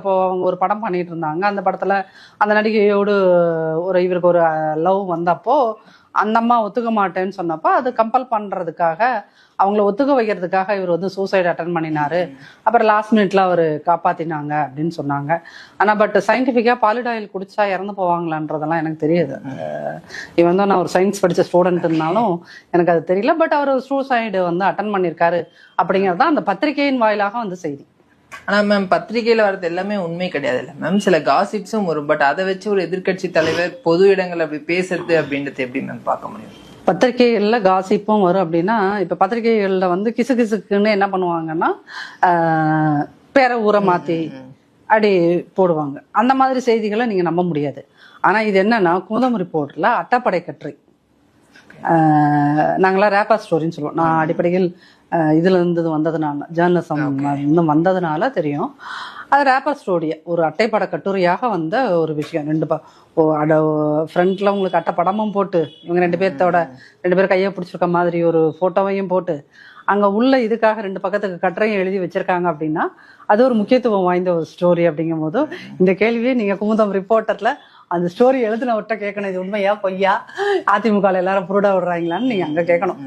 அப்போ அவங்க ஒரு படம் பண்ணிட்டு இருந்தாங்க. அந்த படத்துல அந்த நடிகையோடு இவருக்கு ஒரு லவ் வந்தப்போ அந்த அம்மா ஒத்துக்க மாட்டேன்னு சொன்னப்போ அது கம்பல் பண்றதுக்காக அவங்கள ஒத்துக்க வைக்கிறதுக்காக இவர் வந்து சூசைட் அட்டன் பண்ணினாரு. அப்புறம் லாஸ்ட் மினிட்ல அவர் காப்பாத்தினாங்க அப்படின்னு சொன்னாங்க. ஆனா பட் சயின்டிபிக்கா பாலிடாயில் குடிச்சா இறந்து போவாங்களான்றதெல்லாம் எனக்கு தெரியாது. இவன் தான் நான் ஒரு சயின்ஸ் படிச்ச ஸ்டூடெண்ட்னாலும் எனக்கு அது தெரியல. பட் அவர் சூசைடு வந்து அட்டன் பண்ணியிருக்காரு அப்படிங்கிறது தான் அந்த பத்திரிகையின் வாயிலாக வந்து செய்தி. ஆனா மேம் பத்திரிகையில வர்றது எல்லாமே உண்மை கிடையாது இல்ல மேம், சில காசிப்ஸும் வரும். பட் அதை வச்சு ஒரு எதிர்கட்சி தலைவர் பொது இடங்கள் அப்படி பேசுறது அப்படின்றது எப்படி மேம் பார்க்க முடியும்? பத்திரிகைகள்ல காசிப்பும் வரும் அப்படின்னா, இப்ப பத்திரிகைகள்ல வந்து கிசு கிசுக்குன்னு என்ன பண்ணுவாங்கன்னா பேர ஊரை மாத்தி அப்படி போடுவாங்க. அந்த மாதிரி செய்திகளை நீங்க நம்ப முடியாது. ஆனா இது என்னன்னா குமுதம் ரிப்போர்ட்ல அட்டப்படை கட்டுரை, நாங்களாம் ரேப்பர் ஸ்டோரின்னு சொல்லுவோம். நான் அடிப்படையில் இதுல இருந்து வந்ததுனால ஜேர்னலிசம் இன்னும் வந்ததுனால தெரியும். அது ரேப்பர் ஸ்டோரிய ஒரு அட்டைப்பட கட்டுரையாக வந்த ஒரு விஷயம். ஃப்ரண்ட்ல உங்களுக்கு அட்டைப்படமும் போட்டு இவங்க ரெண்டு பேரும் கையை பிடிச்சிருக்க மாதிரி ஒரு போட்டோவையும் போட்டு அங்க உள்ள இதுக்காக 2 பக்கத்துக்கு கட்டுரையும் எழுதி வச்சிருக்காங்க அப்படின்னா அது ஒரு முக்கியத்துவம் வாய்ந்த ஒரு ஸ்டோரி. அப்படிங்கும் போது இந்த கேள்வியை நீங்க குமுதம் ரிப்போர்ட்டர்ல அந்த ஸ்டோரி எழுதினவர்கிட்ட கேட்கணும். இது உண்மையா பொய்யா, அதிமுக எல்லாரும் புருடா விடுறாங்களான்னு நீங்க அங்க கேட்கணும்.